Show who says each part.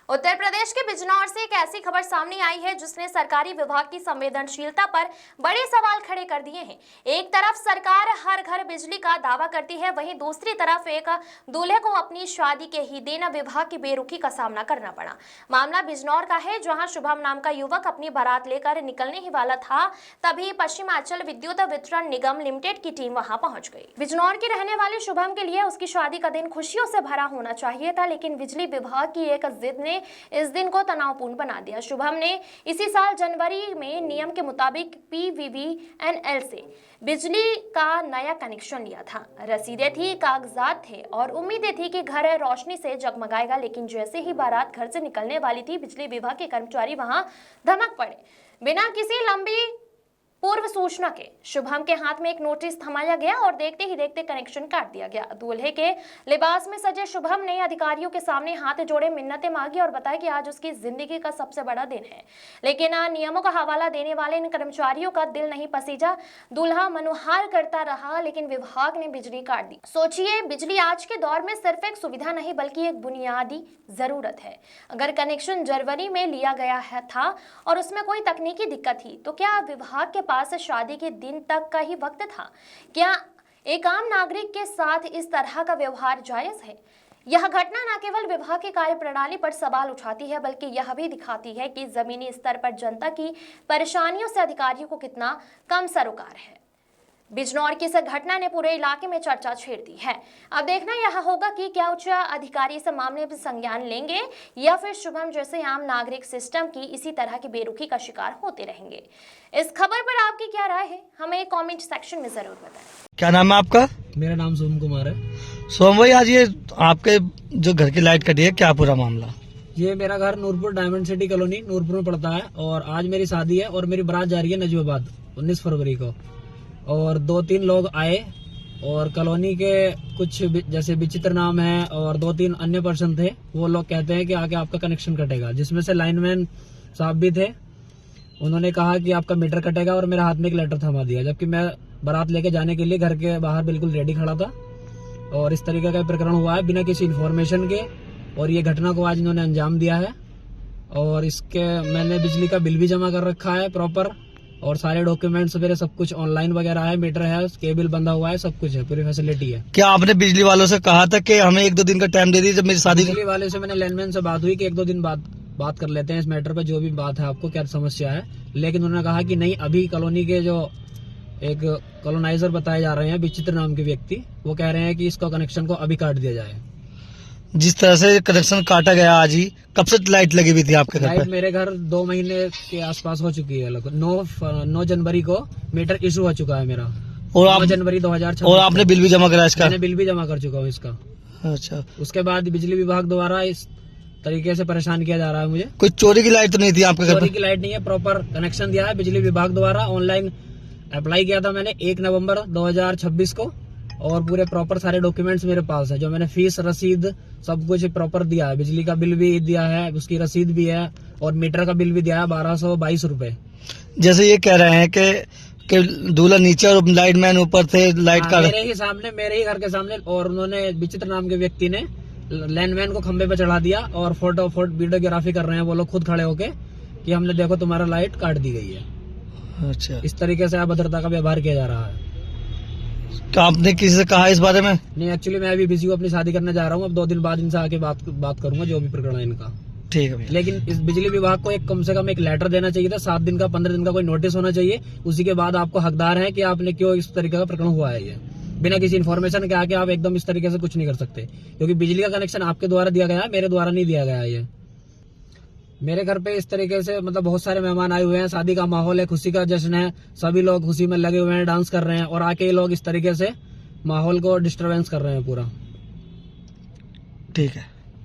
Speaker 1: उत्तर प्रदेश के बिजनौर से एक ऐसी खबर सामने आई है जिसने सरकारी विभाग की संवेदनशीलता पर बड़े सवाल खड़े कर दिए हैं। एक तरफ सरकार हर घर बिजली का दावा करती है, वहीं दूसरी तरफ एक दूल्हे को अपनी शादी के ही दिन विभाग की बेरुखी का सामना करना पड़ा। मामला बिजनौर का है, जहां शुभम नाम का युवक अपनी बारात लेकर निकलने ही वाला था, तभी पश्चिमांचल विद्युत वितरण निगम लिमिटेड की टीम वहां पहुंच गई। बिजनौर के रहने वाले शुभम के लिए उसकी शादी का दिन खुशियों से भरा होना चाहिए था, लेकिन बिजली विभाग की एक जिद ने इस दिन को तनावपूर्ण बना दिया। शुभम ने इसी साल जनवरी में नियम के मुताबिक PVVNL से बिजली का नया कनेक्शन लिया था। रसीदें थी, कागजात थे और उम्मीदें थी कि घर रोशनी से जगमगाएगा, लेकिन जैसे ही बारात घर से निकलने वाली थी, बिजली विभाग के कर्मचारी वहां धमक पड़े। बिना किसी लंबी पूर्व सूचना के शुभम के हाथ में एक नोटिस थमाया गया और देखते ही देखते कनेक्शन काट दिया गया। दूल्हे के लिबास में सजे शुभम ने अधिकारियों के सामने हाथ जोड़े मिन्नतें मांगी और बताया कि आज उसकी जिंदगी का सबसे बड़ा दिन है, लेकिन नियमों का हवाला देने वाले इन कर्मचारियों का दिल नहीं पसीजा। दूल्हा मनुहार करता रहा, लेकिन विभाग ने बिजली काट दी। सोचिए, बिजली आज के दौर में सिर्फ एक सुविधा नहीं बल्कि एक बुनियादी जरूरत है। अगर कनेक्शन जनवरी में लिया गया था और उसमें कोई तकनीकी दिक्कत थी, तो क्या विभाग के पास शादी के दिन तक का ही वक्त था? क्या एक आम नागरिक के साथ इस तरह का व्यवहार जायज है? यह घटना न केवल विभाग की कार्यप्रणाली पर सवाल उठाती है, बल्कि यह भी दिखाती है कि जमीनी स्तर पर जनता की परेशानियों से अधिकारियों को कितना कम सरोकार है। बिजनौर की इस घटना ने पूरे इलाके में चर्चा छेड़ दी है। अब देखना यह होगा कि क्या उच्च अधिकारी इस मामले में संज्ञान लेंगे या फिर शुभम जैसे आम नागरिक सिस्टम की इसी तरह की बेरुखी का शिकार होते रहेंगे। इस खबर पर आपकी क्या राय है, हमें कमेंट सेक्शन में जरूर बताएं।
Speaker 2: क्या नाम है आपका?
Speaker 3: मेरा नाम सोम कुमार है।
Speaker 2: सोम भाई, आज ये आपके जो घर की लाइट कटी है, क्या पूरा मामला?
Speaker 3: ये मेरा घर Noorpur diamond city colony Noorpur में पड़ता है और आज मेरी शादी है और मेरी बारात जा रही है नजवाबाद 19 फरवरी को। और 2-3 लोग आए और कॉलोनी के कुछ जैसे विचित्र नाम है और 2-3 अन्य पर्सन थे। वो लोग कहते हैं कि आके आपका कनेक्शन कटेगा, जिसमें से लाइनमैन साहब भी थे। उन्होंने कहा कि आपका मीटर कटेगा और मेरे हाथ में एक लेटर थमा दिया, जबकि मैं बारात लेके जाने के लिए घर के बाहर बिल्कुल रेडी खड़ा था। और इस तरीके का प्रकरण हुआ है बिना किसी इन्फॉर्मेशन के, और ये घटना को आज इन्होंने अंजाम दिया है। और इसके मैंने बिजली का बिल भी जमा कर रखा है प्रॉपर, और सारे डॉक्यूमेंट्स मेरे सब कुछ ऑनलाइन वगैरह है, मीटर है, केबल बंधा हुआ है, सब कुछ है, पूरी फैसिलिटी है।
Speaker 2: क्या आपने बिजली वालों से कहा था कि हमें 1-2 दिन का टाइम दे दीजिए जब मेरी शादी?
Speaker 3: बिजली वाले से मैंने लैंडमैन से बात हुई कि 1-2 दिन बाद बात कर लेते हैं इस मैटर पे, जो भी बात है, आपको क्या समस्या है। लेकिन उन्होंने कहा कि नहीं, अभी कॉलोनी के जो एक कॉलोनाइजर बताए जा रहे हैं, विचित्र नाम के व्यक्ति, वो कह रहे हैं कि इसका कनेक्शन को अभी काट दिया जाए।
Speaker 2: जिस तरह से कनेक्शन काटा गया आज ही, कब से लाइट लगी हुई थी आपके घर
Speaker 3: लाइट
Speaker 2: पे?
Speaker 3: मेरे घर 2 महीने के आसपास हो चुकी है। 9 जनवरी को मीटर इशू हो चुका है मेरा,
Speaker 2: और
Speaker 3: 9 जनवरी 2026।
Speaker 2: और आपने बिल भी जमा करा इसका?
Speaker 3: मैंने बिल भी जमा कर चुका हूँ इसका।
Speaker 2: अच्छा,
Speaker 3: उसके बाद बिजली विभाग द्वारा इस तरीके से परेशान किया जा रहा है मुझे।
Speaker 2: कोई चोरी की लाइट तो नहीं थी आपके घर
Speaker 3: चोरी
Speaker 2: पे?
Speaker 3: की लाइट नहीं है, प्रॉपर कनेक्शन दिया है बिजली विभाग द्वारा। ऑनलाइन अप्लाई किया था मैंने 1 नवंबर 2026 को, और पूरे प्रॉपर सारे डॉक्यूमेंट्स मेरे पास है, जो मैंने फीस रसीद सब कुछ प्रॉपर दिया है। बिजली का बिल भी दिया है, उसकी रसीद भी है, और मीटर का बिल भी दिया है 1222 रुपए।
Speaker 2: जैसे ये कह रहे हैं कि दूल्हा नीचे और लाइटमैन ऊपर थे, लाइट का
Speaker 3: मेरे ही सामने, मेरे ही घर के सामने, और उन्होंने विचित्र नाम के व्यक्ति ने लैंडमैन को खंबे पे चढ़ा दिया और फोटो वीडियोग्राफी कर रहे हैं वो लोग खुद खड़े होके कि हमने देखो तुम्हारा लाइट काट दी गई है।
Speaker 2: अच्छा,
Speaker 3: इस तरीके से अभद्रता का व्यवहार किया जा रहा है।
Speaker 2: तो आपने किसी से कहा इस बारे में?
Speaker 3: नहीं, एक्चुअली मैं अभी बिजी हूँ, अपनी शादी करने जा रहा हूँ। अब 2 दिन बाद इनसे आके बात करूंगा जो भी प्रकरण है इनका।
Speaker 2: ठीक है भैया।
Speaker 3: लेकिन इस बिजली विभाग को एक कम से कम एक लेटर देना चाहिए था, 7 दिन का 15 दिन का कोई नोटिस होना चाहिए। उसी के बाद आपको हकदार है कि आपने क्यों इस तरीके का प्रकरण हुआ है। ये बिना किसी इन्फॉर्मेशन के आके आप एकदम इस तरीके से कुछ नहीं कर सकते, क्योंकि बिजली का कनेक्शन आपके द्वारा दिया गया है, मेरे द्वारा नहीं दिया गया है। ये मेरे घर पे इस तरीके से मतलब बहुत सारे मेहमान आए हुए हैं, शादी का माहौल है, खुशी का जश्न है, सभी लोग खुशी में लगे हुए हैं, डांस कर रहे हैं, और आके ये लोग इस तरीके से माहौल को डिस्टरबेंस कर रहे हैं पूरा।
Speaker 2: ठीक है।